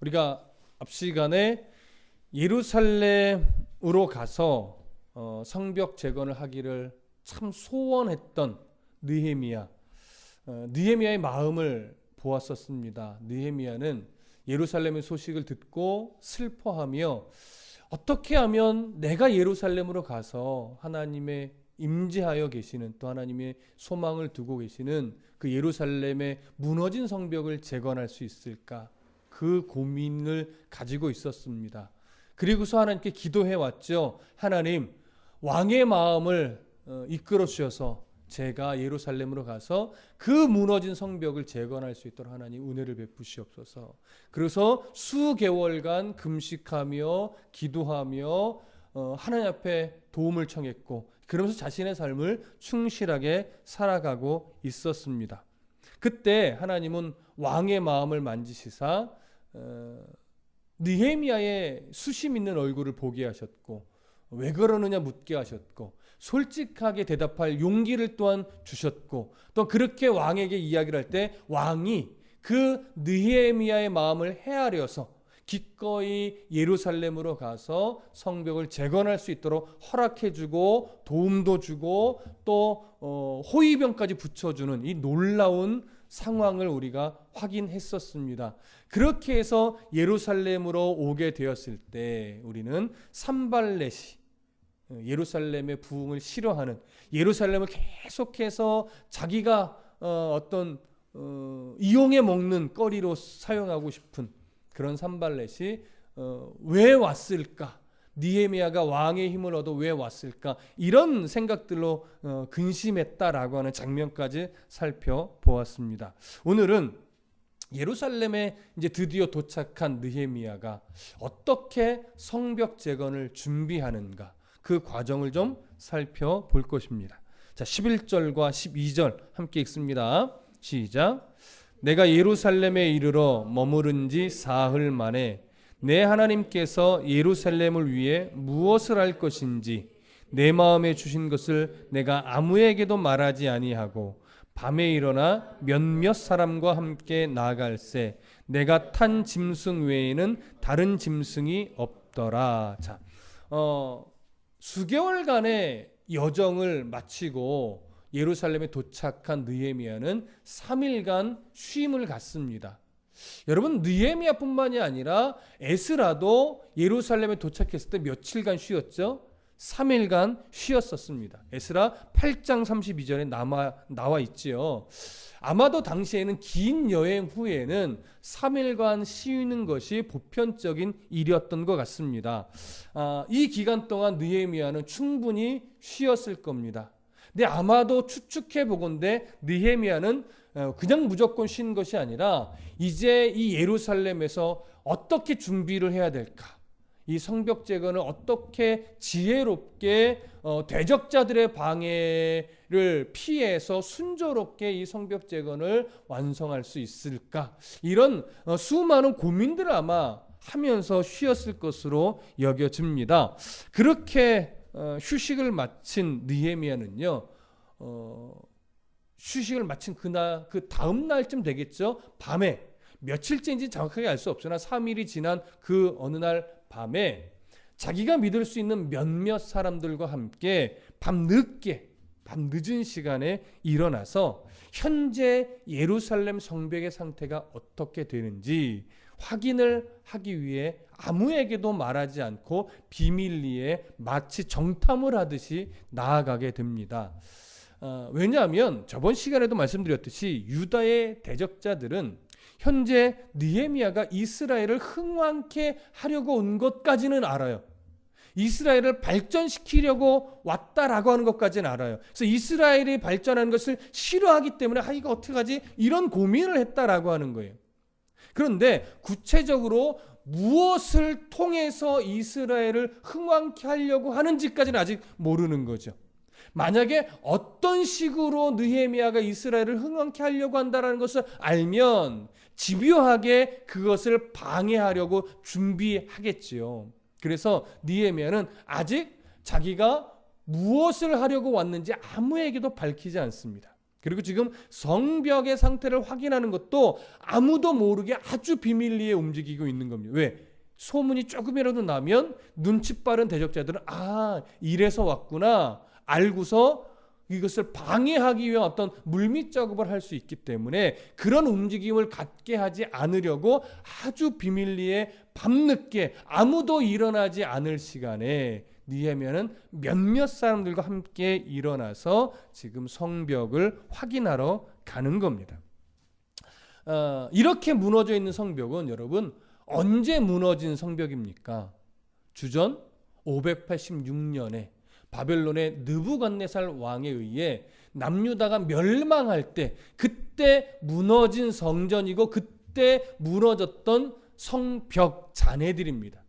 우리가 앞 시간에 예루살렘으로 가서 성벽 재건을 하기를 참 소원했던 느헤미야의 마음을 보았었습니다. 느헤미야는 예루살렘의 소식을 듣고 슬퍼하며 어떻게 하면 내가 예루살렘으로 가서 하나님의 임재하여 계시는, 또 하나님의 소망을 두고 계시는 그 예루살렘의 무너진 성벽을 재건할 수 있을까, 그 고민을 가지고 있었습니다. 그리고서 하나님께 기도해 왔죠. 하나님, 왕의 마음을 이끌어 주셔서 제가 예루살렘으로 가서 그 무너진 성벽을 재건할 수 있도록 하나님 은혜를 베푸시옵소서. 그래서 수개월간 금식하며 기도하며 하나님 앞에 도움을 청했고, 그러면서 자신의 삶을 충실하게 살아가고 있었습니다. 그때 하나님은 왕의 마음을 만지시사 느헤미야의 수심 있는 얼굴을 보게 하셨고, 왜 그러느냐 묻게 하셨고, 솔직하게 대답할 용기를 또한 주셨고, 또 그렇게 왕에게 이야기를 할 때 왕이 그 느헤미야의 마음을 헤아려서 기꺼이 예루살렘으로 가서 성벽을 재건할 수 있도록 허락해주고 도움도 주고 또 호위병까지 붙여주는 이 놀라운 상황을 우리가 확인했었습니다. 그렇게 해서 예루살렘으로 오게 되었을 때 우리는 산발렛이 예루살렘의 부흥을 싫어하는, 예루살렘을 계속해서 자기가 어떤 이용해 먹는 거리로 사용하고 싶은 그런 산발렛이 왜 왔을까? 느헤미야가 왕의 힘을 얻어 왜 왔을까? 이런 생각들로 근심했다라고 하는 장면까지 살펴보았습니다. 오늘은 예루살렘에 이제 드디어 도착한 느헤미야가 어떻게 성벽 재건을 준비하는가, 그 과정을 좀 살펴볼 것입니다. 자, 11절과 12절 함께 읽습니다. 시작. 내가 예루살렘에 이르러 머무른 지 사흘 만에 내 하나님께서 예루살렘을 위해 무엇을 할 것인지 내 마음에 주신 것을 내가 아무에게도 말하지 아니하고 밤에 일어나 몇몇 사람과 함께 나아갈새 내가 탄 짐승 외에는 다른 짐승이 없더라. 자, 수개월간의 여정을 마치고 예루살렘에 도착한 느헤미야는 3일간 쉼을 갖습니다. 여러분, 느헤미야뿐만이 아니라 에스라도 예루살렘에 도착했을 때 며칠간 쉬었죠? 3일간 쉬었었습니다. 에스라 8장 32절에 나와 있지요. 아마도 당시에는 긴 여행 후에는 3일간 쉬는 것이 보편적인 일이었던 것 같습니다. 이 기간 동안 느헤미야는 충분히 쉬었을 겁니다. 근데 아마도 추측해 보건대 느헤미야는 그냥 무조건 쉰 것이 아니라 이제 이 예루살렘에서 어떻게 준비를 해야 될까, 이 성벽 재건을 어떻게 지혜롭게 대적자들의 방해를 피해서 순조롭게 이 성벽 재건을 완성할 수 있을까, 이런 수많은 고민들을 아마 하면서 쉬었을 것으로 여겨집니다. 그렇게 휴식을 마친 느헤미야는요, 휴식을 마친 그날, 그 다음 날쯤 되겠죠. 밤에, 며칠째인지 정확하게 알 수 없으나 3일이 지난 그 어느 날 밤에 자기가 믿을 수 있는 몇몇 사람들과 함께 밤 늦은 시간에 일어나서 현재 예루살렘 성벽의 상태가 어떻게 되는지 확인을 하기 위해 아무에게도 말하지 않고 비밀리에 마치 정탐을 하듯이 나아가게 됩니다. 왜냐하면 저번 시간에도 말씀드렸듯이 유다의 대적자들은 현재 느헤미야가 이스라엘을 흥왕케 하려고 온 것까지는 알아요. 이스라엘을 발전시키려고 왔다라고 하는 것까지는 알아요. 그래서 이스라엘이 발전하는 것을 싫어하기 때문에 이거 어떡하지? 이런 고민을 했다라고 하는 거예요. 그런데 구체적으로 무엇을 통해서 이스라엘을 흥왕케 하려고 하는지까지는 아직 모르는 거죠. 만약에 어떤 식으로 느헤미야가 이스라엘을 흥왕케 하려고 한다는 것을 알면 집요하게 그것을 방해하려고 준비하겠지요. 그래서 느헤미야는 아직 자기가 무엇을 하려고 왔는지 아무에게도 밝히지 않습니다. 그리고 지금 성벽의 상태를 확인하는 것도 아무도 모르게 아주 비밀리에 움직이고 있는 겁니다. 왜? 소문이 조금이라도 나면 눈치 빠른 대적자들은 이래서 왔구나 알고서 이것을 방해하기 위한 어떤 물밑 작업을 할 수 있기 때문에 그런 움직임을 갖게 하지 않으려고 아주 비밀리에 밤늦게 아무도 일어나지 않을 시간에 느헤미야는 몇몇 사람들과 함께 일어나서 지금 성벽을 확인하러 가는 겁니다. 이렇게 무너져 있는 성벽은 여러분 언제 무너진 성벽입니까? 주전 586년에 바벨론의 느부갓네살 왕에 의해 남유다가 멸망할 때 그때 무너진 성전이고 그때 무너졌던 성벽 잔해들입니다.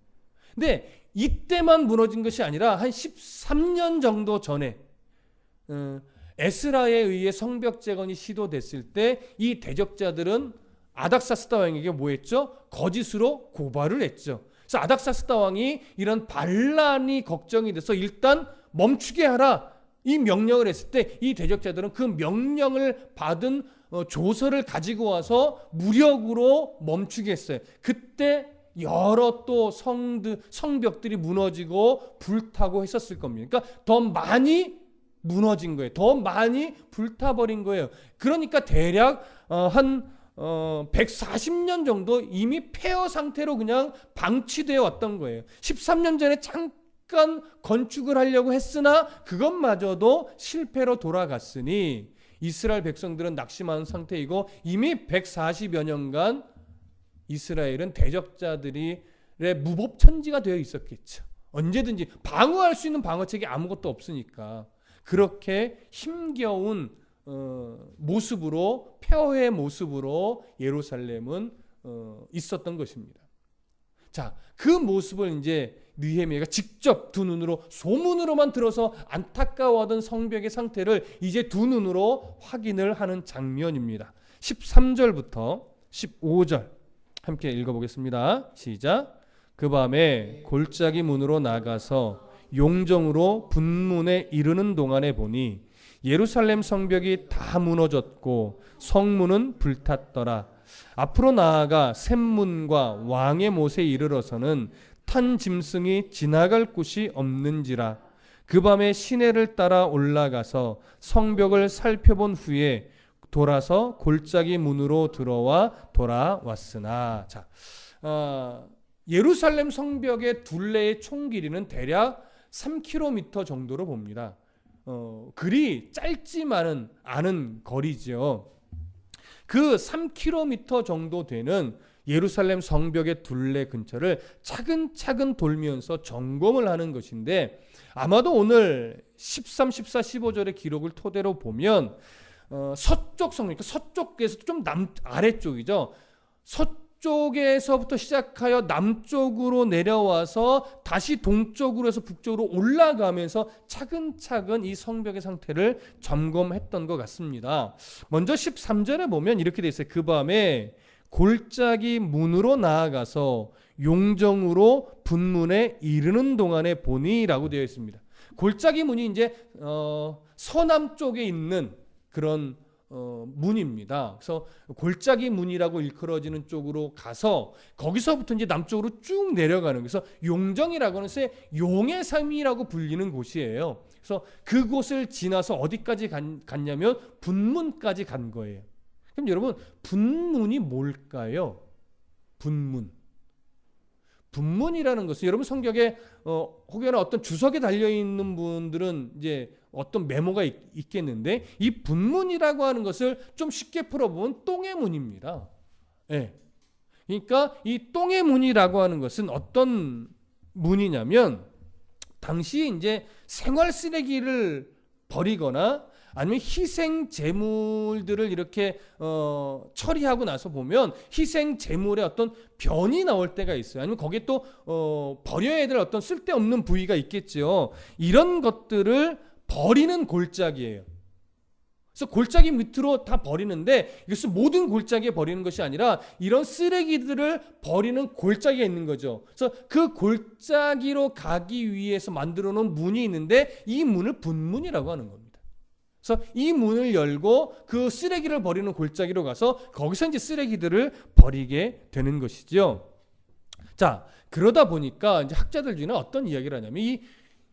근데 이때만 무너진 것이 아니라 한 13년 정도 전에 에스라에 의해 성벽 재건이 시도됐을 때 이 대적자들은 아닥사스다 왕에게 뭐 했죠? 거짓으로 고발을 했죠. 그래서 아닥사스다 왕이 이런 반란이 걱정이 돼서 일단 멈추게 하라 이 명령을 했을 때 이 대적자들은 그 명령을 받은 조서를 가지고 와서 무력으로 멈추게 했어요. 그때 여러 또 성벽들이 무너지고 불타고 했었을 겁니다. 그러니까 더 많이 무너진 거예요. 더 많이 불타버린 거예요. 그러니까 대략 한 140년 정도 이미 폐허 상태로 그냥 방치되어 왔던 거예요. 13년 전에 잠깐 건축을 하려고 했으나 그것마저도 실패로 돌아갔으니 이스라엘 백성들은 낙심한 상태이고 이미 140여 년간 이스라엘은 대적자들의 무법천지가 되어 있었겠죠. 언제든지 방어할 수 있는 방어책이 아무것도 없으니까 그렇게 힘겨운 모습으로 폐허의 모습으로 예루살렘은 있었던 것입니다. 자, 그 모습을 이제 느헤미야가 직접 두 눈으로 소문으로만 들어서 안타까워하던 성벽의 상태를 이제 두 눈으로 확인을 하는 장면입니다. 13절부터 15절 함께 읽어보겠습니다. 시작. 그 밤에 골짜기 문으로 나가서 용정으로 분문에 이르는 동안에 보니 예루살렘 성벽이 다 무너졌고 성문은 불탔더라. 앞으로 나아가 샘문과 왕의 못에 이르러서는 탄 짐승이 지나갈 곳이 없는지라. 그 밤에 시내를 따라 올라가서 성벽을 살펴본 후에 돌아서 골짜기 문으로 들어와 돌아왔으나. 자, 예루살렘 성벽의 둘레의 총 길이는 대략 3km 정도로 봅니다. 그리 짧지만은 않은 거리죠. 그 3km 정도 되는 예루살렘 성벽의 둘레 근처를 차근차근 돌면서 점검을 하는 것인데 아마도 오늘 13, 14, 15절의 기록을 토대로 보면 서쪽 성벽, 서쪽에서 좀 아래쪽이죠. 서쪽에서부터 시작하여 남쪽으로 내려와서 다시 동쪽으로 해서 북쪽으로 올라가면서 차근차근 이 성벽의 상태를 점검했던 것 같습니다. 먼저 13절에 보면 이렇게 돼 있어요. 그 밤에 골짜기 문으로 나아가서 용정으로 분문에 이르는 동안에 보니라고 되어 있습니다. 골짜기 문이 이제 서남 쪽에 있는 그런 문입니다. 그래서 골짜기 문이라고 일컬어지는 쪽으로 가서 거기서부터 이제 남쪽으로 쭉 내려가는, 그래서 용정이라고 하는 것은 용의 섬이라고 불리는 곳이에요. 그래서 그곳을 지나서 어디까지 갔냐면 분문까지 간 거예요. 그럼 여러분, 분문이 뭘까요? 분문이라는 것은 여러분 성경에 혹여나 어떤 주석에 달려 있는 분들은 이제 어떤 메모가 있겠는데, 이 분문이라고 하는 것을 좀 쉽게 풀어보면 똥의 문입니다. 예. 그러니까 이 똥의 문이라고 하는 것은 어떤 문이냐면, 당시 이제 생활 쓰레기를 버리거나 아니면 희생 제물들을 이렇게 처리하고 나서 보면 희생 제물에 어떤 변이 나올 때가 있어요. 아니면 거기에 또 버려야 될 어떤 쓸데없는 부위가 있겠죠. 이런 것들을 버리는 골짜기예요. 그래서 골짜기 밑으로 다 버리는데, 이것은 모든 골짜기에 버리는 것이 아니라 이런 쓰레기들을 버리는 골짜기가 있는 거죠. 그래서 그 골짜기로 가기 위해서 만들어 놓은 문이 있는데 이 문을 분문이라고 하는 겁니다. 그래서 이 문을 열고 그 쓰레기를 버리는 골짜기로 가서 거기서 이제 쓰레기들을 버리게 되는 것이죠. 자, 그러다 보니까 이제 학자들 중에는 어떤 이야기를 하냐면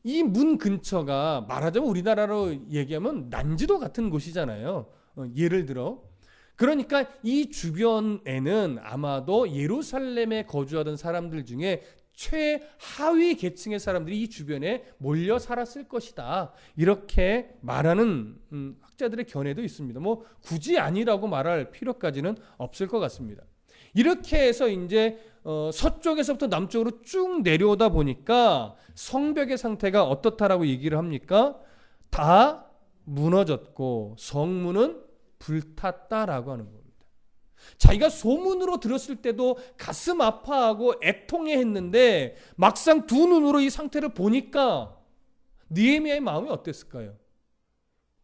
이 문 근처가 말하자면 우리나라로 얘기하면 난지도 같은 곳이잖아요. 예를 들어. 그러니까 이 주변에는 아마도 예루살렘에 거주하던 사람들 중에 최하위 계층의 사람들이 이 주변에 몰려 살았을 것이다. 이렇게 말하는 학자들의 견해도 있습니다. 뭐 굳이 아니라고 말할 필요까지는 없을 것 같습니다. 이렇게 해서 이제 서쪽에서부터 남쪽으로 쭉 내려오다 보니까 성벽의 상태가 어떻다라고 얘기를 합니까? 다 무너졌고 성문은 불탔다라고 하는 겁니다. 자기가 소문으로 들었을 때도 가슴 아파하고 애통해 했는데 막상 두 눈으로 이 상태를 보니까 느헤미야의 마음이 어땠을까요?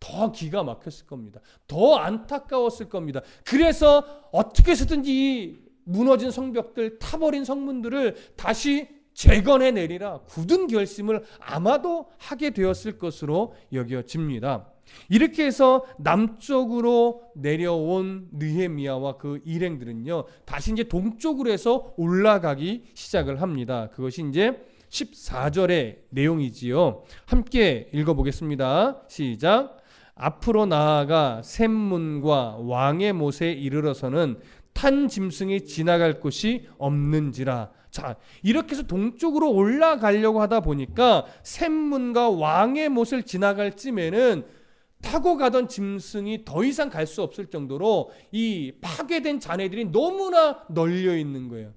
더 기가 막혔을 겁니다. 더 안타까웠을 겁니다. 그래서 어떻게 해서든지 이 무너진 성벽들, 타버린 성문들을 다시 재건해 내리라 굳은 결심을 아마도 하게 되었을 것으로 여겨집니다. 이렇게 해서 남쪽으로 내려온 느헤미야와 그 일행들은요, 다시 이제 동쪽으로 해서 올라가기 시작을 합니다. 그것이 이제 14절의 내용이지요. 함께 읽어보겠습니다. 시작. 앞으로 나아가 샘문과 왕의 못에 이르러서는 탄 짐승이 지나갈 곳이 없는지라. 자, 이렇게 해서 동쪽으로 올라가려고 하다 보니까 샘문과 왕의 못을 지나갈 쯤에는 타고 가던 짐승이 더 이상 갈 수 없을 정도로 이 파괴된 잔해들이 너무나 널려 있는 거예요.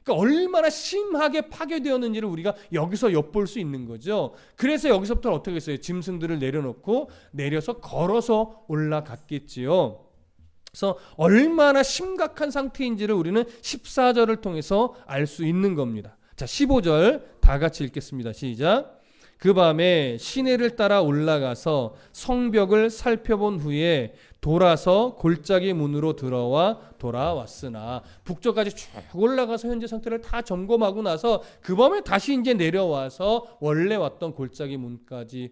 그러니까 얼마나 심하게 파괴되었는지를 우리가 여기서 엿볼 수 있는 거죠. 그래서 여기서부터 어떻게 했어요? 짐승들을 내려놓고 내려서 걸어서 올라갔겠지요. 그래서 얼마나 심각한 상태인지를 우리는 14절을 통해서 알 수 있는 겁니다. 자, 15절 다 같이 읽겠습니다. 시작. 그 밤에 시내를 따라 올라가서 성벽을 살펴본 후에 돌아서 골짜기 문으로 들어와 돌아왔으나, 북쪽까지 쭉 올라가서 현재 상태를 다 점검하고 나서 그 밤에 다시 이제 내려와서 원래 왔던 골짜기 문까지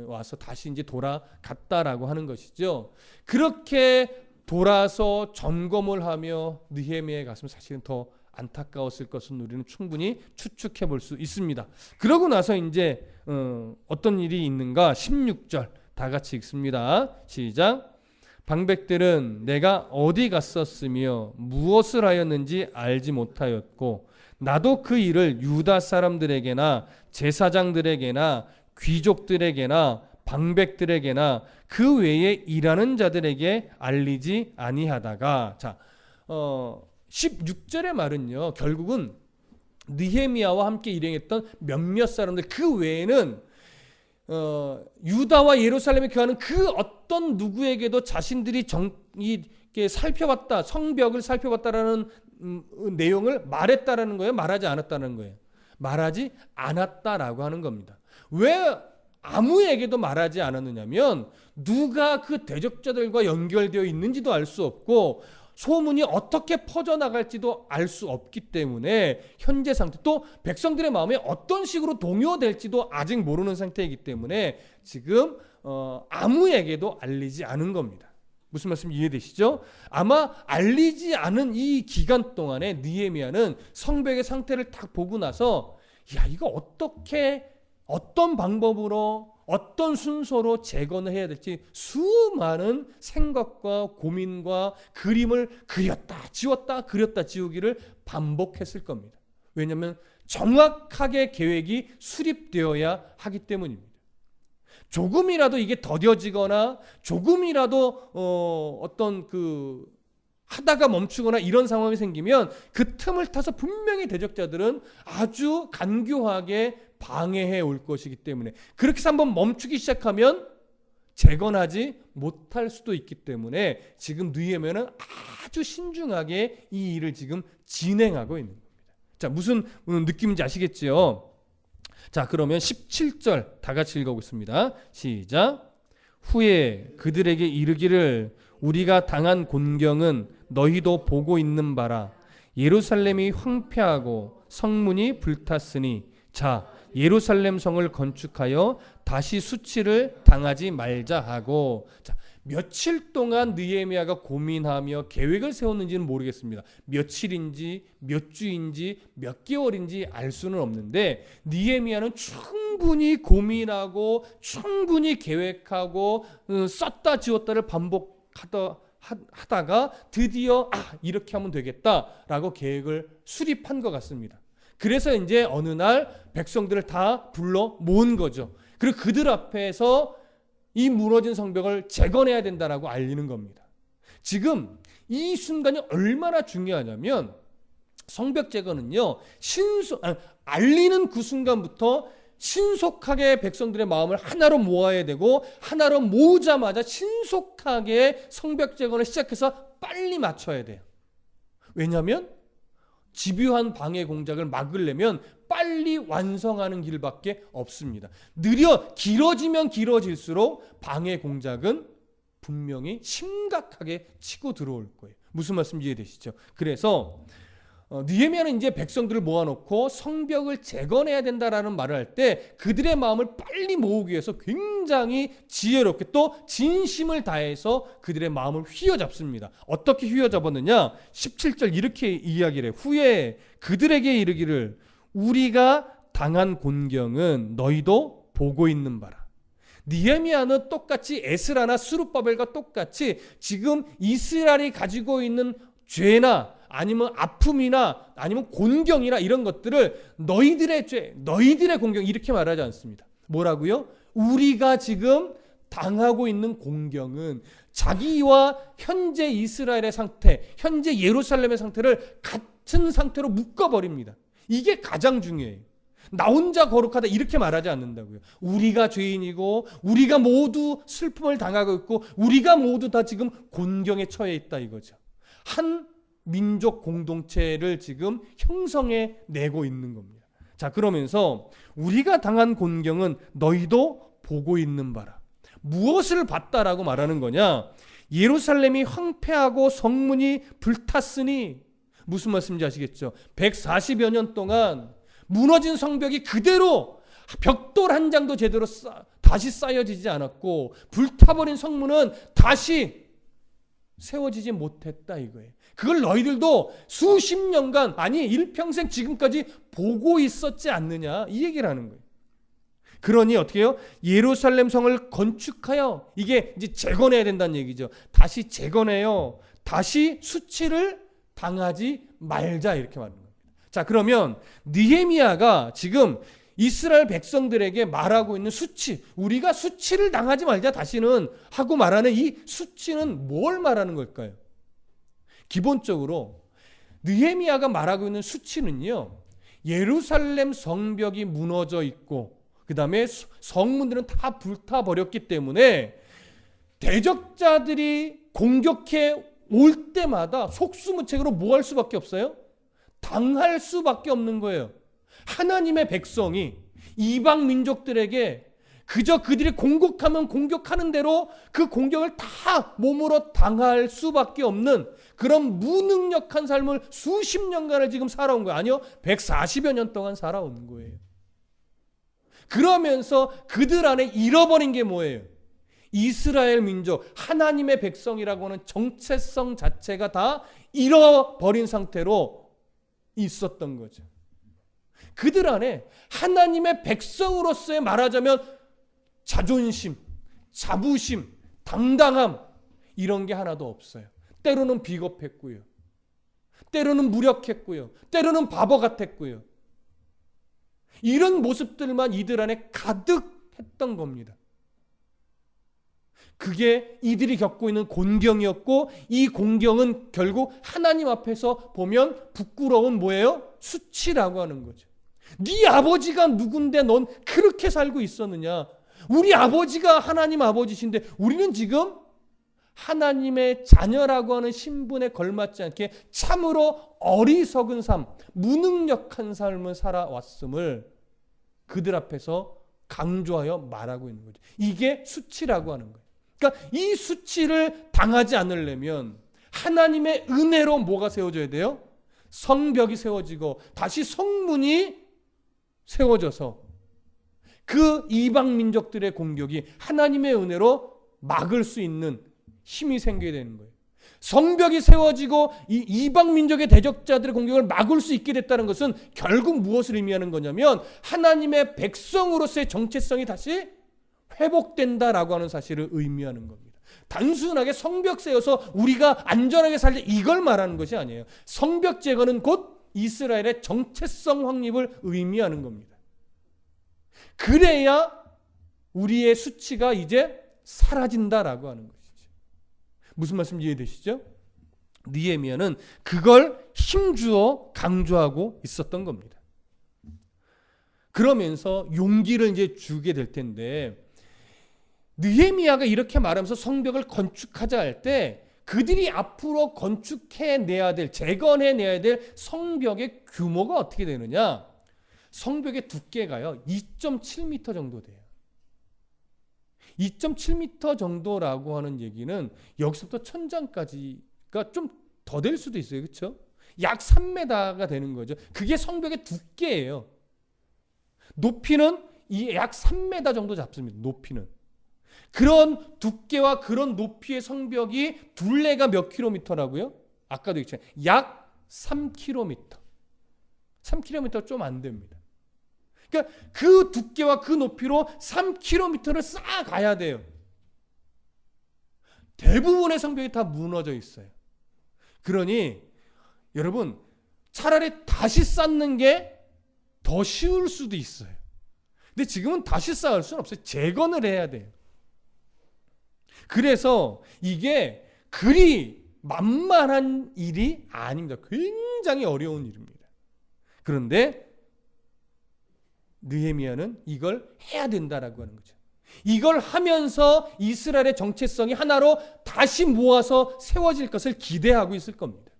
와서 다시 이제 돌아갔다라고 하는 것이죠. 그렇게 돌아서 점검을 하며 느헤미야의 가슴은 사실은 더 안타까웠을 것은 우리는 충분히 추측해 볼 수 있습니다. 그러고 나서 이제 어떤 일이 있는가? 16절 다 같이 읽습니다. 시작. 방백들은 내가 어디 갔었으며 무엇을 하였는지 알지 못하였고 나도 그 일을 유다 사람들에게나 제사장들에게나 귀족들에게나 방백들에게나 그 외에 일하는 자들에게 알리지 아니하다가, 자, 16절의 말은요, 결국은 느헤미야와 함께 일행했던 몇몇 사람들, 그 외에는 유다와 예루살렘에 거하는 그 어떤 누구에게도 자신들이 살펴봤다, 성벽을 살펴봤다라는 내용을 말했다라는 거예요? 말하지 않았다는 거예요? 말하지 않았다라고 하는 겁니다. 왜 아무에게도 말하지 않았느냐면 누가 그 대적자들과 연결되어 있는지도 알 수 없고 소문이 어떻게 퍼져나갈지도 알 수 없기 때문에 현재 상태, 또 백성들의 마음에 어떤 식으로 동요될지도 아직 모르는 상태이기 때문에 지금 아무에게도 알리지 않은 겁니다. 무슨 말씀 이해되시죠? 아마 알리지 않은 이 기간 동안에 느헤미야는 성벽의 상태를 딱 보고 나서, 야, 이거 어떻게, 어떤 방법으로, 어떤 순서로 재건을 해야 될지 수많은 생각과 고민과 그림을 그렸다 지웠다 그렸다 지우기를 반복했을 겁니다. 왜냐하면 정확하게 계획이 수립되어야 하기 때문입니다. 조금이라도 이게 더뎌지거나 조금이라도 어떤 하다가 멈추거나 이런 상황이 생기면 그 틈을 타서 분명히 대적자들은 아주 간교하게 방해해 올 것이기 때문에, 그렇게 해서 한번 멈추기 시작하면 재건하지 못할 수도 있기 때문에 지금 느헤미야는 아주 신중하게 이 일을 지금 진행하고 있는 겁니다. 자, 무슨 느낌인지 아시겠지요? 자, 그러면 17절 다 같이 읽어보겠습니다. 시작. 후에 그들에게 이르기를 우리가 당한 곤경은 너희도 보고 있는 바라. 예루살렘이 황폐하고 성문이 불탔으니 자, 예루살렘 성을 건축하여 다시 수치를 당하지 말자 하고, 자, 며칠 동안 느헤미야가 고민하며 계획을 세웠는지는 모르겠습니다. 며칠인지 몇 주인지 몇 개월인지 알 수는 없는데, 느헤미야는 충분히 고민하고 충분히 계획하고 썼다 지웠다를 반복하다가 드디어 이렇게 하면 되겠다라고 계획을 수립한 것 같습니다. 그래서 이제 어느 날 백성들을 다 불러 모은 거죠. 그리고 그들 앞에서 이 무너진 성벽을 재건해야 된다라고 알리는 겁니다. 지금 이 순간이 얼마나 중요하냐면, 성벽 재건은요, 알리는 그 순간부터 신속하게 백성들의 마음을 하나로 모아야 되고, 하나로 모으자마자 신속하게 성벽 재건을 시작해서 빨리 맞춰야 돼요. 왜냐하면 집요한 방해 공작을 막으려면 빨리 완성하는 길밖에 없습니다. 길어지면 길어질수록 방해 공작은 분명히 심각하게 치고 들어올 거예요. 무슨 말씀 이해되시죠? 그래서 느헤미야는 이제 백성들을 모아놓고 성벽을 재건해야 된다라는 말을 할 때 그들의 마음을 빨리 모으기 위해서 굉장히 지혜롭게 또 진심을 다해서 그들의 마음을 휘어잡습니다. 어떻게 휘어잡았느냐? 17절 이렇게 이야기를 해요. 후에 그들에게 이르기를 우리가 당한 곤경은 너희도 보고 있는 바라. 느헤미야는 똑같이 에스라나 스룹바벨과 똑같이 지금 이스라엘이 가지고 있는 죄나 아니면 아픔이나 아니면 곤경이나 이런 것들을 너희들의 죄, 너희들의 곤경 이렇게 말하지 않습니다. 뭐라고요? 우리가 지금 당하고 있는 공경은 자기와 현재 이스라엘의 상태, 현재 예루살렘의 상태를 같은 상태로 묶어버립니다. 이게 가장 중요해요. 나 혼자 거룩하다 이렇게 말하지 않는다고요. 우리가 죄인이고 우리가 모두 슬픔을 당하고 있고 우리가 모두 다 지금 곤경에 처해 있다 이거죠. 한 민족 공동체를 지금 형성해 내고 있는 겁니다. 자, 그러면서 우리가 당한 곤경은 너희도 보고 있는 바라. 무엇을 봤다라고 말하는 거냐? 예루살렘이 황폐하고 성문이 불탔으니, 무슨 말씀인지 아시겠죠? 140여 년 동안 무너진 성벽이 그대로 벽돌 한 장도 제대로 다시 쌓여지지 않았고 불타버린 성문은 다시 세워지지 못했다 이거예요. 그걸 너희들도 수십 년간, 아니 일평생 지금까지 보고 있었지 않느냐 이 얘기를 하는 거예요. 그러니 어떻게 해요? 예루살렘 성을 건축하여, 이게 이제 재건해야 된다는 얘기죠. 다시 재건해요. 다시 수치를 당하지 말자 이렇게 말하는 겁니다. 자, 그러면 느헤미야가 지금 이스라엘 백성들에게 말하고 있는 수치, 우리가 수치를 당하지 말자 다시는 하고 말하는 이 수치는 뭘 말하는 걸까요? 기본적으로 느헤미야가 말하고 있는 수치는요, 예루살렘 성벽이 무너져 있고 그 다음에 성문들은 다 불타버렸기 때문에 대적자들이 공격해 올 때마다 속수무책으로 뭐 할 수밖에 없어요? 당할 수밖에 없는 거예요. 하나님의 백성이 이방 민족들에게 그저 그들이 공격하면 공격하는 대로 그 공격을 다 몸으로 당할 수밖에 없는 그런 무능력한 삶을 수십 년간을 지금 살아온 거예요. 아니요, 140여 년 동안 살아온 거예요. 그러면서 그들 안에 잃어버린 게 뭐예요? 이스라엘 민족, 하나님의 백성이라고 하는 정체성 자체가 다 잃어버린 상태로 있었던 거죠. 그들 안에 하나님의 백성으로서의 말하자면 자존심, 자부심, 당당함 이런 게 하나도 없어요. 때로는 비겁했고요. 때로는 무력했고요. 때로는 바보 같았고요. 이런 모습들만 이들 안에 가득했던 겁니다. 그게 이들이 겪고 있는 곤경이었고, 이 곤경은 결국 하나님 앞에서 보면 부끄러운 뭐예요? 수치라고 하는 거죠. 네 아버지가 누군데 넌 그렇게 살고 있었느냐? 우리 아버지가 하나님 아버지신데 우리는 지금 하나님의 자녀라고 하는 신분에 걸맞지 않게 참으로 어리석은 삶, 무능력한 삶을 살아왔음을 그들 앞에서 강조하여 말하고 있는 거죠. 이게 수치라고 하는 거예요. 그러니까 이 수치를 당하지 않으려면 하나님의 은혜로 뭐가 세워져야 돼요? 성벽이 세워지고 다시 성문이 세워져서 그 이방 민족들의 공격이 하나님의 은혜로 막을 수 있는 힘이 생겨야 되는 거예요. 성벽이 세워지고 이 이방 민족의 대적자들의 공격을 막을 수 있게 됐다는 것은 결국 무엇을 의미하는 거냐면 하나님의 백성으로서의 정체성이 다시 회복된다라고 하는 사실을 의미하는 겁니다. 단순하게 성벽 세워서 우리가 안전하게 살자 이걸 말하는 것이 아니에요. 성벽 제거는 곧 이스라엘의 정체성 확립을 의미하는 겁니다. 그래야 우리의 수치가 이제 사라진다라고 하는 것이죠. 무슨 말씀 이해되시죠? 느헤미야는 그걸 힘주어 강조하고 있었던 겁니다. 그러면서 용기를 이제 주게 될 텐데, 느헤미야가 이렇게 말하면서 성벽을 건축하자 할 때 그들이 앞으로 건축해내야 될, 재건해내야 될 성벽의 규모가 어떻게 되느냐? 성벽의 두께가요 2.7m 정도 돼요. 2.7m 정도라고 하는 얘기는 여기서부터 천장까지가 좀 더 될 수도 있어요. 그렇죠? 약 3m가 되는 거죠. 그게 성벽의 두께예요. 높이는 약 3m 정도 잡습니다. 높이는. 그런 두께와 그런 높이의 성벽이 둘레가 몇 킬로미터라고요? 아까도 얘기했잖아요. 약 3km. 3km 좀 안 됩니다. 그러니까 그 두께와 그 높이로 3km를 쌓아가야 돼요. 대부분의 성벽이 다 무너져 있어요. 그러니 여러분 차라리 다시 쌓는 게 더 쉬울 수도 있어요. 근데 지금은 다시 쌓을 수는 없어요. 재건을 해야 돼요. 그래서 이게 그리 만만한 일이 아닙니다. 굉장히 어려운 일입니다. 그런데 느헤미야는 이걸 해야 된다라고 하는 거죠. 이걸 하면서 이스라엘의 정체성이 하나로 다시 모아서 세워질 것을 기대하고 있을 겁니다.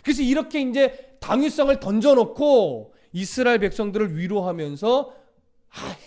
그래서 이렇게 이제 당위성을 던져놓고 이스라엘 백성들을 위로하면서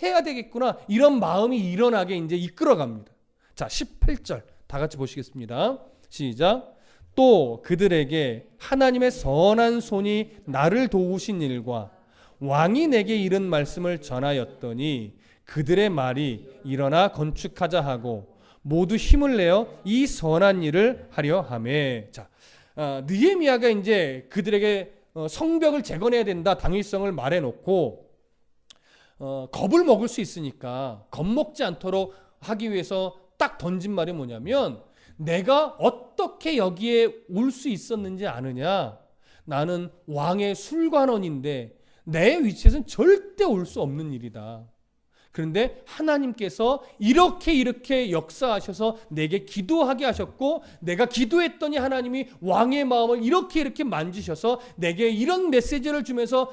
해야 되겠구나 이런 마음이 일어나게 이제 이끌어갑니다. 자, 18절 다 같이 보시겠습니다. 시작. 또 그들에게 하나님의 선한 손이 나를 도우신 일과 왕이 내게 이른 말씀을 전하였더니 그들의 말이 일어나 건축하자 하고 모두 힘을 내어 이 선한 일을 하려 하매. 자, 느헤미야가 이제 그들에게 성벽을 재건해야 된다 당위성을 말해놓고 겁을 먹을 수 있으니까 겁먹지 않도록 하기 위해서 딱 던진 말이 뭐냐면 내가 어떻게 여기에 올 수 있었는지 아느냐? 나는 왕의 술관원인데 내 위치에서는 절대 올 수 없는 일이다. 그런데 하나님께서 이렇게 역사하셔서 내게 기도하게 하셨고 내가 기도했더니 하나님이 왕의 마음을 이렇게 만지셔서 내게 이런 메시지를 주면서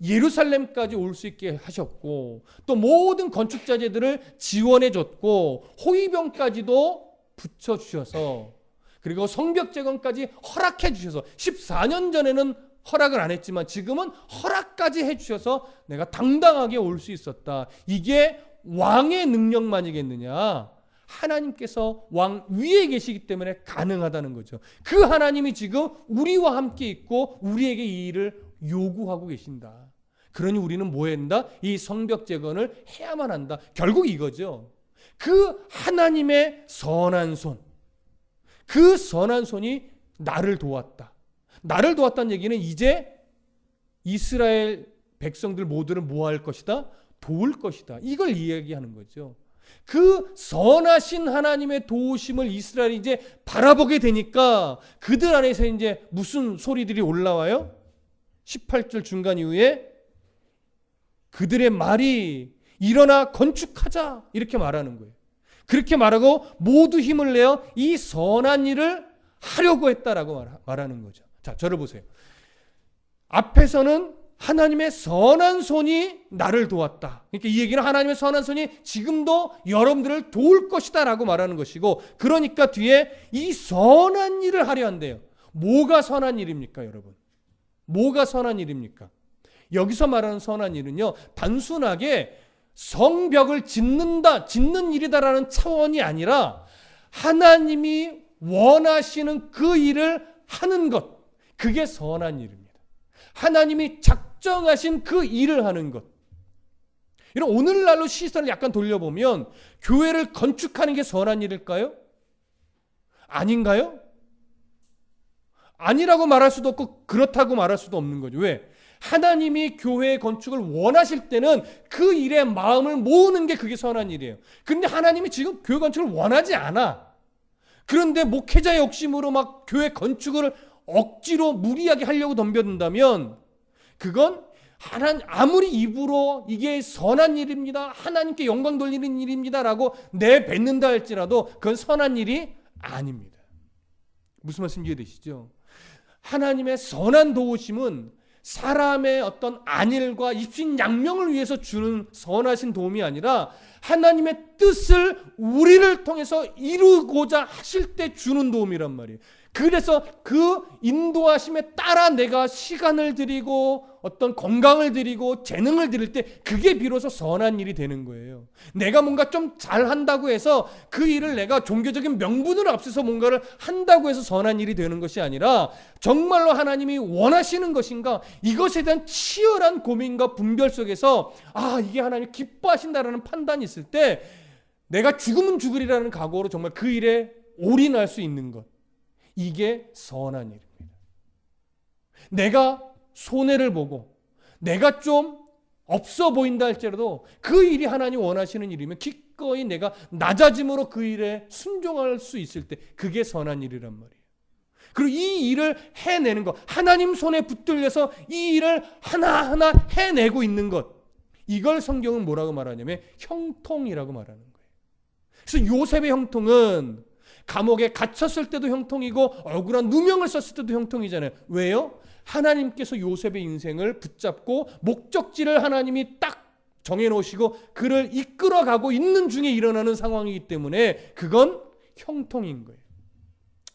예루살렘까지 올 수 있게 하셨고 또 모든 건축자재들을 지원해 줬고 호위병까지도 붙여주셔서 그리고 성벽 재건까지 허락해 주셔서 14년 전에는 허락을 안 했지만 지금은 허락까지 해주셔서 내가 당당하게 올 수 있었다. 이게 왕의 능력만이겠느냐? 하나님께서 왕 위에 계시기 때문에 가능하다는 거죠. 그 하나님이 지금 우리와 함께 있고 우리에게 이 일을 요구하고 계신다. 그러니 우리는 뭐 해야 한다? 이 성벽 재건을 해야만 한다. 결국 이거죠. 그 하나님의 선한 손, 그 선한 손이 나를 도왔다. 나를 도왔다는 얘기는 이제 이스라엘 백성들 모두를 뭐 할 것이다? 도울 것이다. 이걸 이야기하는 거죠. 그 선하신 하나님의 도우심을 이스라엘이 이제 바라보게 되니까 그들 안에서 이제 무슨 소리들이 올라와요? 18절 중간 이후에 그들의 말이 일어나 건축하자 이렇게 말하는 거예요. 그렇게 말하고 모두 힘을 내어 이 선한 일을 하려고 했다라고 말하는 거죠. 자, 저를 보세요. 앞에서는 하나님의 선한 손이 나를 도왔다. 그러니까 이 얘기는 하나님의 선한 손이 지금도 여러분들을 도울 것이다 라고 말하는 것이고 그러니까 뒤에 이 선한 일을 하려 한대요. 뭐가 선한 일입니까, 여러분? 뭐가 선한 일입니까? 여기서 말하는 선한 일은요, 단순하게 성벽을 짓는 일이다라는 차원이 아니라 하나님이 원하시는 그 일을 하는 것, 그게 선한 일입니다. 하나님이 작정하신 그 일을 하는 것. 이런 오늘날로 시선을 약간 돌려보면 교회를 건축하는 게 선한 일일까요? 아닌가요? 아니라고 말할 수도 없고 그렇다고 말할 수도 없는 거죠. 왜? 하나님이 교회 건축을 원하실 때는 그 일에 마음을 모으는 게 그게 선한 일이에요. 그런데 하나님이 지금 교회 건축을 원하지 않아. 그런데 목회자의 욕심으로 막 교회 건축을 억지로 무리하게 하려고 덤벼든다면 그건 아무리 입으로 이게 선한 일입니다, 하나님께 영광 돌리는 일입니다 라고 내뱉는다 할지라도 그건 선한 일이 아닙니다. 무슨 말씀 이해되시죠? 하나님의 선한 도우심은 사람의 어떤 안일과 입신양명을 위해서 주는 선하신 도움이 아니라 하나님의 뜻을 우리를 통해서 이루고자 하실 때 주는 도움이란 말이에요. 그래서 그 인도하심에 따라 내가 시간을 들이고 어떤 건강을 들이고 재능을 들일 때 그게 비로소 선한 일이 되는 거예요. 내가 뭔가 좀 잘한다고 해서 그 일을 내가 종교적인 명분을 앞세서 뭔가를 한다고 해서 선한 일이 되는 것이 아니라 정말로 하나님이 원하시는 것인가, 이것에 대한 치열한 고민과 분별 속에서 이게 하나님 기뻐하신다라는 판단이 있을 때 내가 죽으면 죽으리라는 각오로 정말 그 일에 올인할 수 있는 것, 이게 선한 일입니다. 내가 손해를 보고 내가 좀 없어 보인다 할지라도 그 일이 하나님 원하시는 일이면 기꺼이 내가 낮아짐으로 그 일에 순종할 수 있을 때 그게 선한 일이란 말이에요. 그리고 이 일을 해내는 것, 하나님 손에 붙들려서 이 일을 하나하나 해내고 있는 것, 이걸 성경은 뭐라고 말하냐면 형통이라고 말하는 거예요. 그래서 요셉의 형통은 감옥에 갇혔을 때도 형통이고 억울한 누명을 썼을 때도 형통이잖아요. 왜요? 하나님께서 요셉의 인생을 붙잡고 목적지를 하나님이 딱 정해놓으시고 그를 이끌어가고 있는 중에 일어나는 상황이기 때문에 그건 형통인 거예요.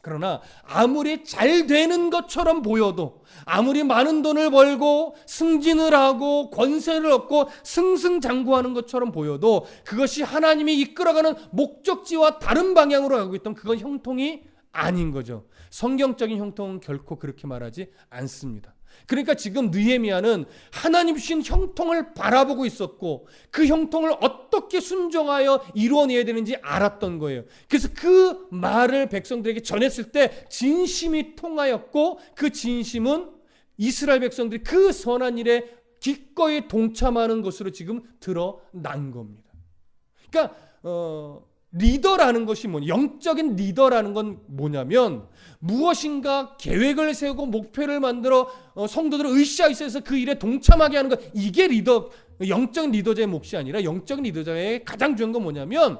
그러나 아무리 잘 되는 것처럼 보여도, 아무리 많은 돈을 벌고 승진을 하고 권세를 얻고 승승장구하는 것처럼 보여도 그것이 하나님이 이끌어가는 목적지와 다른 방향으로 가고 있던 그건 형통이 아닌 거죠. 성경적인 형통은 결코 그렇게 말하지 않습니다. 그러니까 지금 느헤미야는 하나님 주신 형통을 바라보고 있었고 그 형통을 어떻게 순종하여 이루어내야 되는지 알았던 거예요. 그래서 그 말을 백성들에게 전했을 때 진심이 통하였고 그 진심은 이스라엘 백성들이 그 선한 일에 기꺼이 동참하는 것으로 지금 드러난 겁니다. 그러니까 리더라는 것이 영적인 리더라는 건 뭐냐면 무엇인가 계획을 세우고 목표를 만들어 성도들을 으쌰으쌰해서 그 일에 동참하게 하는 것, 이게 영적인 리더자의 몫이 아니라 영적인 리더자의 가장 중요한 건 뭐냐면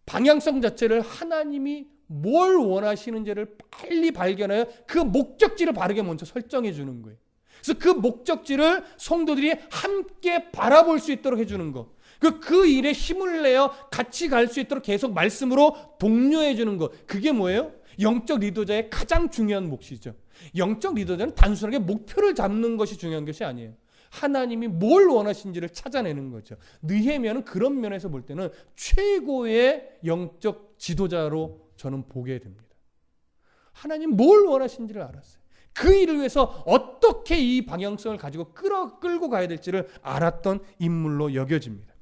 방향성 자체를 하나님이 뭘 원하시는지를 빨리 발견하여 그 목적지를 바르게 먼저 설정해 주는 거예요. 그래서 그 목적지를 성도들이 함께 바라볼 수 있도록 해주는 것, 그 일에 힘을 내어 같이 갈 수 있도록 계속 말씀으로 독려해 주는 것, 그게 뭐예요? 영적 리더자의 가장 중요한 몫이죠. 영적 리더자는 단순하게 목표를 잡는 것이 중요한 것이 아니에요. 하나님이 뭘 원하시는지를 찾아내는 거죠. 느헤미야는 그런 면에서 볼 때는 최고의 영적 지도자로 저는 보게 됩니다. 하나님 뭘 원하시는지를 알았어요. 그 일을 위해서 어떻게 이 방향성을 가지고 끌고 가야 될지를 알았던 인물로 여겨집니다.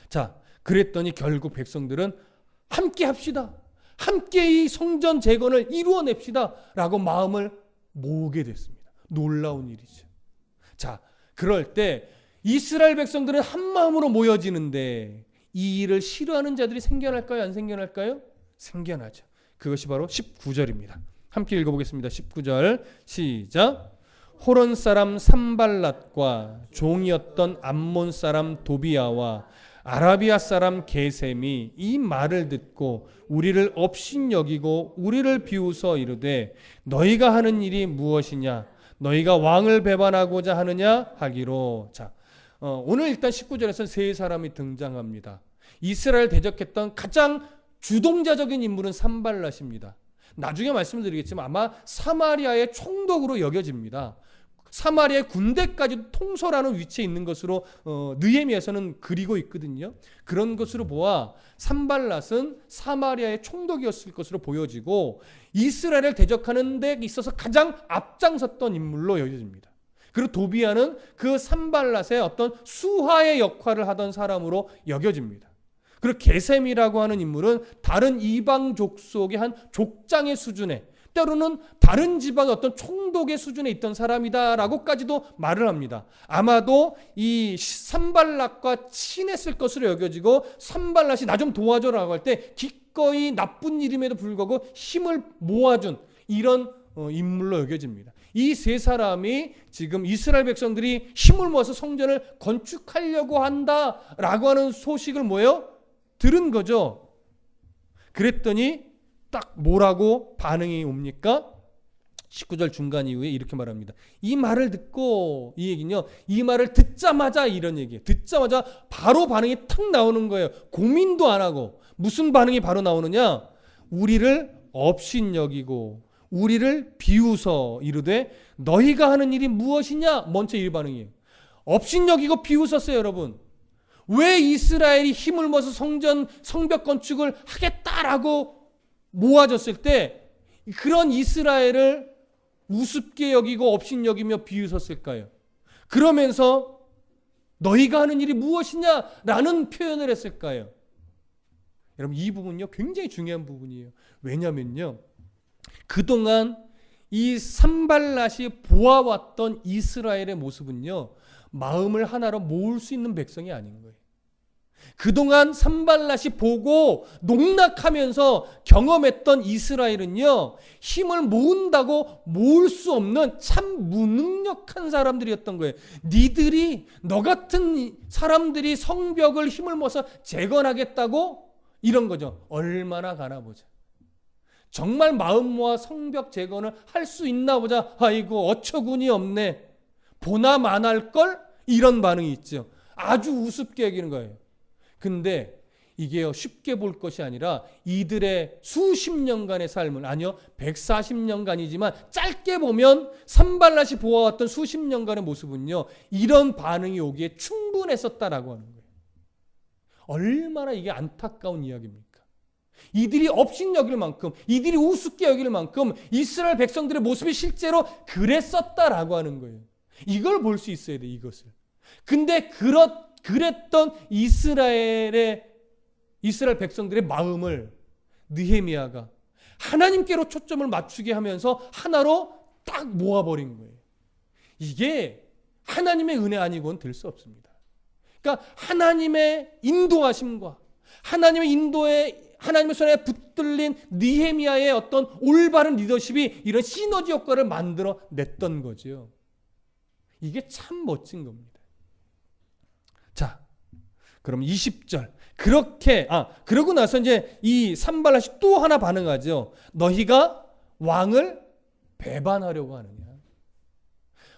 자, 그랬더니 결국 백성들은 함께 합시다, 함께 이 성전 재건을 이루어냅시다 라고 마음을 모으게 됐습니다. 놀라운 일이죠. 자, 그럴 때 이스라엘 백성들은 한 마음으로 모여지는데 이 일을 싫어하는 자들이 생겨날까요? 안 생겨날까요? 생겨나죠. 그것이 바로 19절입니다. 함께 읽어보겠습니다. 19절 시작. 호론 사람 산발랏과 종이었던 암몬 사람 도비야와 아라비아 사람 게셈이 이 말을 듣고 우리를 업신여기고 우리를 비웃어 이르되 너희가 하는 일이 무엇이냐, 너희가 왕을 배반하고자 하느냐 하기로. 자, 오늘 일단 19절에서 세 사람이 등장합니다. 이스라엘 대적했던 가장 주동자적인 인물은 산발랏입니다. 나중에 말씀드리겠지만 아마 사마리아의 총독으로 여겨집니다. 사마리아의 군대까지 통솔하는 위치에 있는 것으로 느헤미야서는 그리고 있거든요. 그런 것으로 보아 산발랏은 사마리아의 총독이었을 것으로 보여지고 이스라엘을 대적하는 데 있어서 가장 앞장섰던 인물로 여겨집니다. 그리고 도비아는 그 산발랏의 어떤 수하의 역할을 하던 사람으로 여겨집니다. 그리고 게셈이라고 하는 인물은 다른 이방 족속의 한 족장의 수준에, 때로는 다른 지방의 어떤 총독의 수준에 있던 사람이다라고까지도 말을 합니다. 아마도 이 산발랏과 친했을 것으로 여겨지고, 산발랏이 나 좀 도와줘라고 할 때 기꺼이 나쁜 일임에도 불구하고 힘을 모아준 이런 인물로 여겨집니다. 이 세 사람이 지금 이스라엘 백성들이 힘을 모아서 성전을 건축하려고 한다라고 하는 소식을 들은 거죠. 그랬더니 딱 뭐라고 반응이 옵니까? 19절 중간 이후에 이렇게 말합니다. 이 말을 듣고, 이 얘기는요, 이 말을 듣자마자 이런 얘기예요. 듣자마자 바로 반응이 탁 나오는 거예요. 고민도 안 하고. 무슨 반응이 바로 나오느냐? 우리를 업신여기고 우리를 비웃어 이르되 너희가 하는 일이 무엇이냐? 먼저 이 반응이에요. 업신여기고 비웃었어요, 여러분. 왜 이스라엘이 힘을 모아서 성벽 건축을 하겠다라고 모아졌을 때 그런 이스라엘을 우습게 여기고 업신여기며 비웃었을까요? 그러면서 너희가 하는 일이 무엇이냐라는 표현을 했을까요? 여러분, 이 부분은요 굉장히 중요한 부분이에요. 왜냐면요, 그동안 이 산발랏이 보아왔던 이스라엘의 모습은요, 마음을 하나로 모을 수 있는 백성이 아닌 거예요. 그동안 산발랏이 보고 농락하면서 경험했던 이스라엘은요, 힘을 모은다고 모을 수 없는 참 무능력한 사람들이었던 거예요. 니들이, 너 같은 사람들이 성벽을 힘을 모아서 재건하겠다고? 이런 거죠. 얼마나 가나 보자. 정말 마음 모아 성벽 재건을 할 수 있나 보자. 아이고 어처구니 없네. 보나 마나할걸? 이런 반응이 있죠. 아주 우습게 여기는 거예요. 근데 이게요 쉽게 볼 것이 아니라 이들의 수십 년간의 삶을, 아니요 140년간이지만 짧게 보면 산발랏이 보아왔던 수십 년간의 모습은요 이런 반응이 오기에 충분했었다라고 하는 거예요. 얼마나 이게 안타까운 이야기입니까? 이들이 업신여길 만큼, 이들이 우습게 여길 만큼 이스라엘 백성들의 모습이 실제로 그랬었다라고 하는 거예요. 이걸 볼 수 있어야 돼, 이것을. 근데 그랬던 이스라엘 백성들의 마음을 느헤미야가 하나님께로 초점을 맞추게 하면서 하나로 딱 모아버린 거예요. 이게 하나님의 은혜 아니고는 될 수 없습니다. 그러니까 하나님의 인도하심과 하나님의 손에 붙들린 느헤미야의 어떤 올바른 리더십이 이런 시너지 효과를 만들어 냈던 거죠. 이게 참 멋진 겁니다. 자, 그럼 20절. 그러고 나서 이제 이 산발랏이 또 하나 반응하죠. 너희가 왕을 배반하려고 하느냐.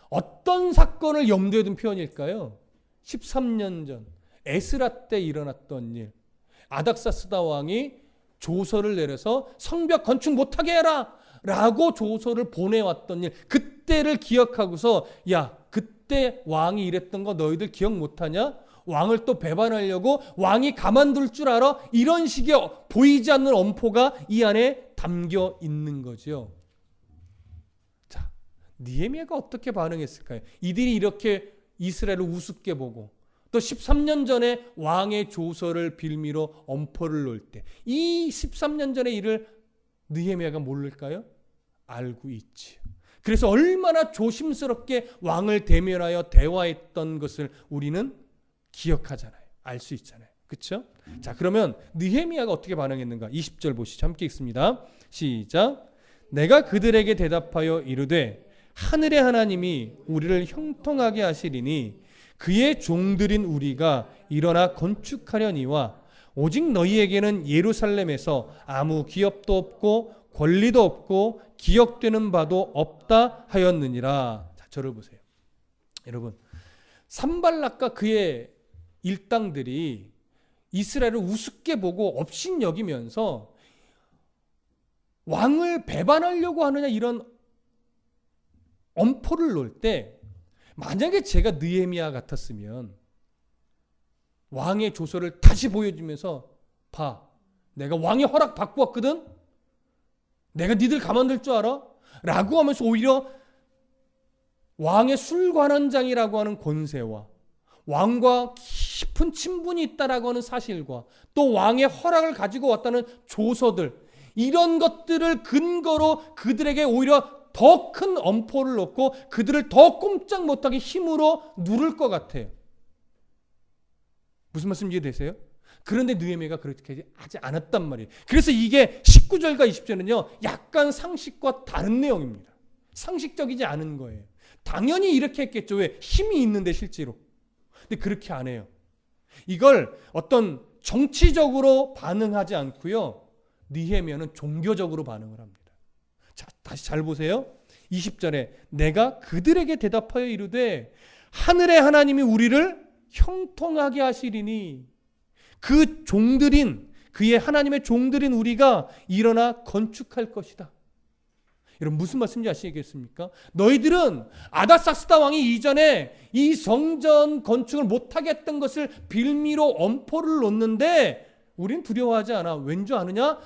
어떤 사건을 염두에 둔 표현일까요? 13년 전 에스라 때 일어났던 일. 아닥사스다 왕이 조서를 내려서 성벽 건축 못하게 해라 라고 조서를 보내왔던 일, 그때를 기억하고서 야, 그때 왕이 이랬던 거 너희들 기억 못하냐? 왕을 또 배반하려고 왕이 가만둘 줄 알아? 이런 식의 보이지 않는 엄포가 이 안에 담겨 있는 거죠. 자, 느헤미야가 어떻게 반응했을까요? 이들이 이렇게 이스라엘을 우습게 보고 또 13년 전에 왕의 조서를 빌미로 엄포를 놓을 때 이 13년 전의 일을 느헤미야가 모를까요? 알고 있지. 그래서 얼마나 조심스럽게 왕을 대면하여 대화했던 것을 우리는 기억하잖아요. 알 수 있잖아요. 그렇죠? 자, 그러면 느헤미야가 어떻게 반응했는가? 20절 보시죠. 함께 읽습니다. 시작. 내가 그들에게 대답하여 이르되 하늘의 하나님이 우리를 형통하게 하시리니 그의 종들인 우리가 일어나 건축하려니와 오직 너희에게는 예루살렘에서 아무 기업도 없고 권리도 없고 기억되는 바도 없다 하였느니라. 자, 저를 보세요. 여러분, 산발랏과 그의 일당들이 이스라엘을 우습게 보고 업신여기면서 왕을 배반하려고 하느냐 이런 엄포를 놓을 때 만약에 제가 느헤미야 같았으면 왕의 조서를 다시 보여주면서 봐, 내가 왕의 허락 받고 왔거든? 내가 니들 가만둘 줄 알아? 라고 하면서 오히려 왕의 술관원장이라고 하는 권세와 왕과 깊은 친분이 있다라고 하는 사실과 또 왕의 허락을 가지고 왔다는 조서들, 이런 것들을 근거로 그들에게 오히려 더 큰 엄포를 놓고 그들을 더 꼼짝 못하게 힘으로 누를 것 같아요. 무슨 말씀 이해되세요? 그런데 느헤미야가 그렇게 하지 않았단 말이에요. 그래서 이게 19절과 20절은요, 약간 상식과 다른 내용입니다. 상식적이지 않은 거예요. 당연히 이렇게 했겠죠. 왜? 힘이 있는데 실제로. 근데 그렇게 안 해요. 이걸 어떤 정치적으로 반응하지 않고요, 느헤미야는 종교적으로 반응을 합니다. 자, 다시 잘 보세요. 20절에 내가 그들에게 대답하여 이르되 하늘의 하나님이 우리를 형통하게 하시리니 그 종들인, 그의 하나님의 종들인 우리가 일어나 건축할 것이다. 여러분 무슨 말씀인지 아시겠습니까? 너희들은 아닥사스다 왕이 이전에 이 성전 건축을 못하게 했던 것을 빌미로 엄포를 놓는데 우린 두려워하지 않아. 왠지 아느냐?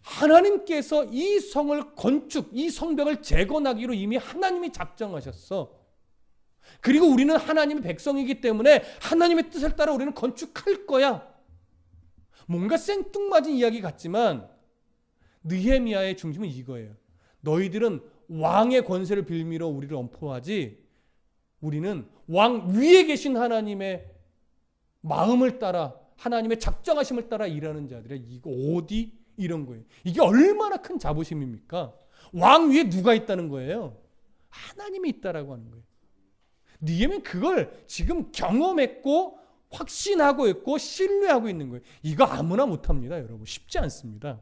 하나님께서 이 성을 건축, 이 성벽을 재건하기로 이미 하나님이 작정하셨어. 그리고 우리는 하나님의 백성이기 때문에 하나님의 뜻을 따라 우리는 건축할 거야. 뭔가 생뚱맞은 이야기 같지만 느헤미야의 중심은 이거예요. 너희들은 왕의 권세를 빌미로 우리를 엄포하지, 우리는 왕 위에 계신 하나님의 마음을 따라, 하나님의 작정하심을 따라 일하는 자들이야. 이거 어디? 이런 거예요. 이게 얼마나 큰 자부심입니까? 왕 위에 누가 있다는 거예요? 하나님이 있다라고 하는 거예요. 느헤미야는 그걸 지금 경험했고 확신하고 있고 신뢰하고 있는 거예요. 이거 아무나 못합니다, 여러분. 쉽지 않습니다.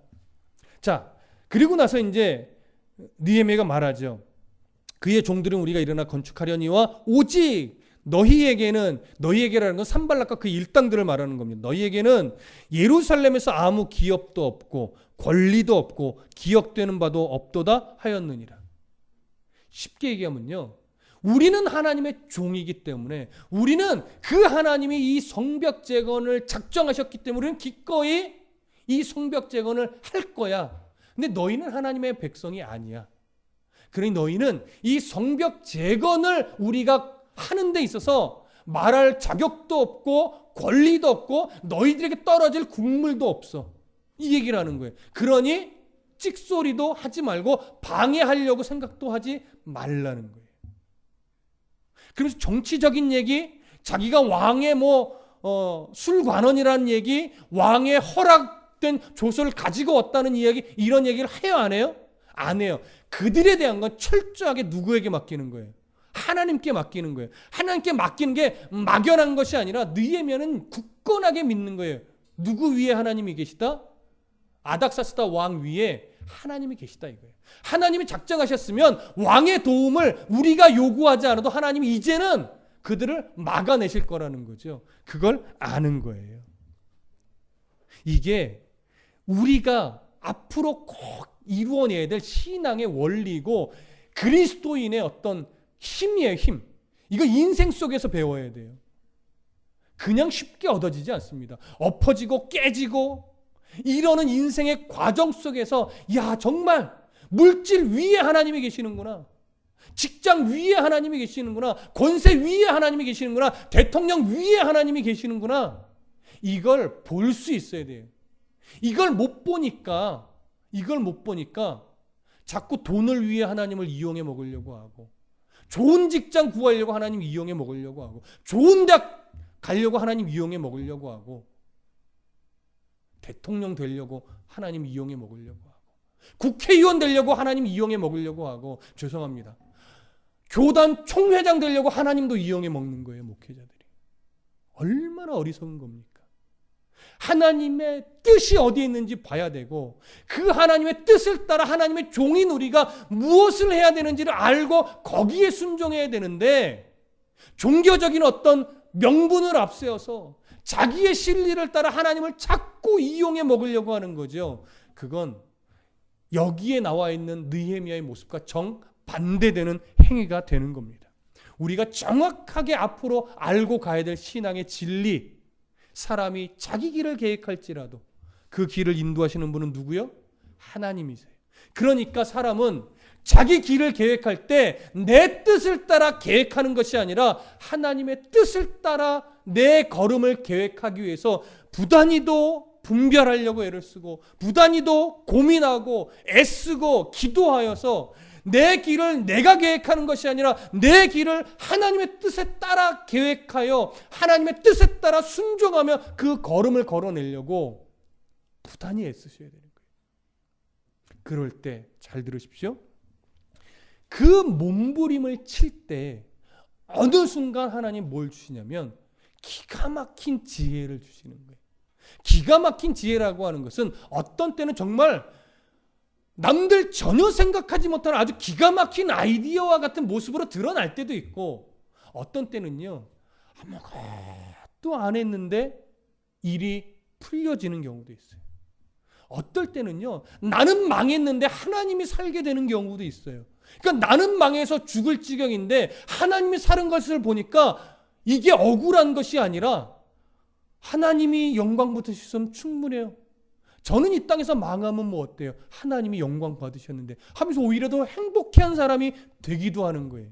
자, 그리고 나서 이제 느헤미야가 말하죠. 그의 종들은 우리가 일어나 건축하려니와 오직 너희에게라는 건 산발락과 그 일당들을 말하는 겁니다. 너희에게는 예루살렘에서 아무 기업도 없고 권리도 없고 기억되는 바도 없도다 하였느니라. 쉽게 얘기하면요, 우리는 하나님의 종이기 때문에, 우리는 그 하나님이 이 성벽 재건을 작정하셨기 때문에 우리는 기꺼이 이 성벽 재건을 할 거야. 근데 너희는 하나님의 백성이 아니야. 그러니 너희는 이 성벽 재건을 우리가 하는 데 있어서 말할 자격도 없고 권리도 없고 너희들에게 떨어질 국물도 없어. 이 얘기를 하는 거예요. 그러니 찍소리도 하지 말고 방해하려고 생각도 하지 말라는 거예요. 그러면서 정치적인 얘기, 자기가 왕의 술관원이라는 얘기, 왕의 허락된 조서를 가지고 왔다는 이야기, 이런 얘기를 해요, 안 해요? 안 해요. 그들에 대한 건 철저하게 누구에게 맡기는 거예요? 하나님께 맡기는 거예요. 하나님께 맡기는 게 막연한 것이 아니라 느헤미야는 굳건하게 믿는 거예요. 누구 위에 하나님이 계시다? 아닥사스다 왕 위에 하나님이 계시다 이거예요. 하나님이 작정하셨으면 왕의 도움을 우리가 요구하지 않아도 하나님이 이제는 그들을 막아내실 거라는 거죠. 그걸 아는 거예요. 이게 우리가 앞으로 꼭 이루어내야 될 신앙의 원리고 그리스도인의 어떤 힘이에요, 힘. 이거 인생 속에서 배워야 돼요. 그냥 쉽게 얻어지지 않습니다. 엎어지고 깨지고 이러는 인생의 과정 속에서 야, 정말 물질 위에 하나님이 계시는구나. 직장 위에 하나님이 계시는구나. 권세 위에 하나님이 계시는구나. 대통령 위에 하나님이 계시는구나. 이걸 볼 수 있어야 돼요. 이걸 못 보니까 자꾸 돈을 위해 하나님을 이용해 먹으려고 하고, 좋은 직장 구하려고 하나님 이용해 먹으려고 하고, 좋은 대학 가려고 하나님 이용해 먹으려고 하고, 대통령 되려고 하나님 이용해 먹으려고 하고, 국회의원 되려고 하나님 이용해 먹으려고 하고, 죄송합니다, 교단 총회장 되려고 하나님도 이용해 먹는 거예요, 목회자들이. 얼마나 어리석은 겁니까? 하나님의 뜻이 어디에 있는지 봐야 되고, 그 하나님의 뜻을 따라 하나님의 종인 우리가 무엇을 해야 되는지를 알고 거기에 순종해야 되는데, 종교적인 어떤 명분을 앞세워서 자기의 진리를 따라 하나님을 자꾸 이용해 먹으려고 하는 거죠. 그건 여기에 나와 있는 느헤미야의 모습과 정반대되는 행위가 되는 겁니다. 우리가 정확하게 앞으로 알고 가야 될 신앙의 진리, 사람이 자기 길을 계획할지라도 그 길을 인도하시는 분은 누구요? 하나님이세요. 그러니까 사람은 자기 길을 계획할 때 내 뜻을 따라 계획하는 것이 아니라 하나님의 뜻을 따라 내 걸음을 계획하기 위해서 부단히도 분별하려고 애를 쓰고 부단히도 고민하고 애쓰고 기도하여서 내 길을 내가 계획하는 것이 아니라 내 길을 하나님의 뜻에 따라 계획하여 하나님의 뜻에 따라 순종하며 그 걸음을 걸어내려고 부단히 애쓰셔야 되는 거예요. 그럴 때 잘 들으십시오. 그 몸부림을 칠 때 어느 순간 하나님 뭘 주시냐면 기가 막힌 지혜를 주시는 거예요. 기가 막힌 지혜라고 하는 것은 어떤 때는 정말 남들 전혀 생각하지 못하는 아주 기가 막힌 아이디어와 같은 모습으로 드러날 때도 있고 어떤 때는요 아무것도 안 했는데 일이 풀려지는 경우도 있어요. 어떨 때는요 나는 망했는데 하나님이 살게 되는 경우도 있어요. 그러니까 나는 망해서 죽을 지경인데 하나님이 사는 것을 보니까 이게 억울한 것이 아니라 하나님이 영광 받으셨으면 충분해요. 저는 이 땅에서 망하면 뭐 어때요? 하나님이 영광 받으셨는데 하면서 오히려 더 행복해한 사람이 되기도 하는 거예요.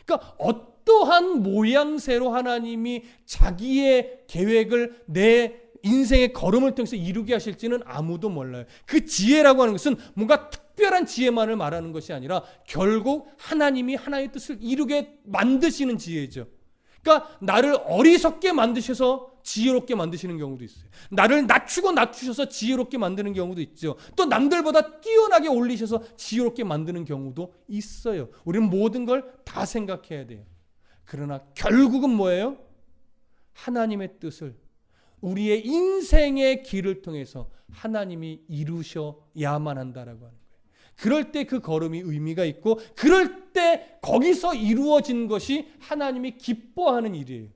그러니까 어떠한 모양새로 하나님이 자기의 계획을 내 인생의 걸음을 통해서 이루게 하실지는 아무도 몰라요. 그 지혜라고 하는 것은 뭔가 특별한 지혜만을 말하는 것이 아니라 결국 하나님이 하나님의 뜻을 이루게 만드시는 지혜죠. 그러니까 나를 어리석게 만드셔서 지혜롭게 만드시는 경우도 있어요. 나를 낮추셔서 지혜롭게 만드는 경우도 있죠. 또 남들보다 뛰어나게 올리셔서 지혜롭게 만드는 경우도 있어요. 우리는 모든 걸 다 생각해야 돼요. 그러나 결국은 뭐예요? 하나님의 뜻을 우리의 인생의 길을 통해서 하나님이 이루셔야만 한다라고 하는 거예요. 그럴 때 그 걸음이 의미가 있고 그럴 때 거기서 이루어진 것이 하나님이 기뻐하는 일이에요.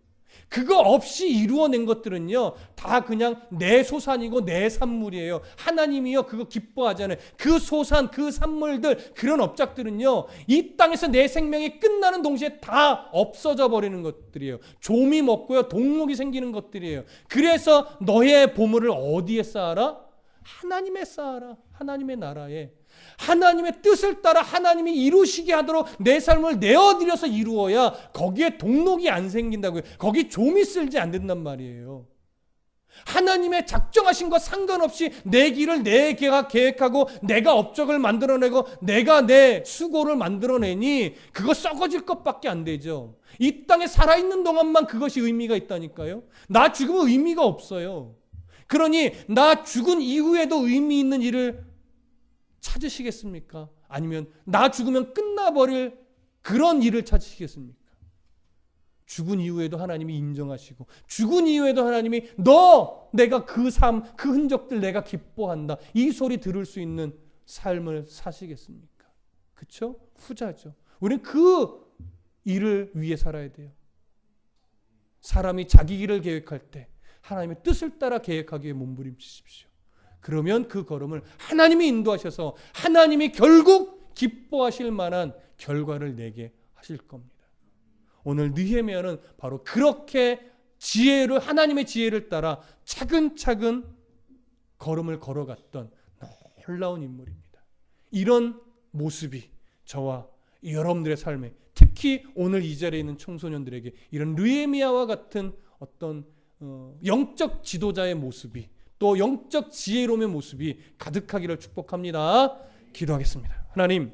그거 없이 이루어낸 것들은요 다 그냥 내 소산이고 내 산물이에요. 하나님이요 그거 기뻐하잖아요. 그 소산 그 산물들 그런 업적들은요 이 땅에서 내 생명이 끝나는 동시에 다 없어져 버리는 것들이에요. 좀이 먹고요 동목이 생기는 것들이에요. 그래서 너의 보물을 어디에 쌓아라? 하나님에 쌓아라. 하나님의 나라에. 하나님의 뜻을 따라 하나님이 이루시게 하도록 내 삶을 내어드려서 이루어야 거기에 동록이 안 생긴다고요. 거기 좀이 쓸지 안 된단 말이에요. 하나님의 작정하신 것 상관없이 내 길을 내가 계획하고 내가 업적을 만들어내고 내가 내 수고를 만들어내니 그거 썩어질 것밖에 안 되죠. 이 땅에 살아있는 동안만 그것이 의미가 있다니까요. 나 죽으면 의미가 없어요. 그러니 나 죽은 이후에도 의미 있는 일을 찾으시겠습니까? 아니면 나 죽으면 끝나버릴 그런 일을 찾으시겠습니까? 죽은 이후에도 하나님이 인정하시고 죽은 이후에도 하나님이 내가 그 삶, 그 흔적들 내가 기뻐한다. 이 소리 들을 수 있는 삶을 사시겠습니까? 그렇죠? 후자죠. 우리는 그 일을 위해 살아야 돼요. 사람이 자기 길을 계획할 때 하나님의 뜻을 따라 계획하기에 몸부림치십시오. 그러면 그 걸음을 하나님이 인도하셔서 하나님이 결국 기뻐하실 만한 결과를 내게 하실 겁니다. 오늘 느헤미야는 바로 그렇게 하나님의 지혜를 따라 차근차근 걸음을 걸어갔던 놀라운 인물입니다. 이런 모습이 저와 여러분들의 삶에 특히 오늘 이 자리에 있는 청소년들에게 이런 느헤미야와 같은 어떤 영적 지도자의 모습이 또 영적 지혜로움의 모습이 가득하기를 축복합니다. 기도하겠습니다. 하나님,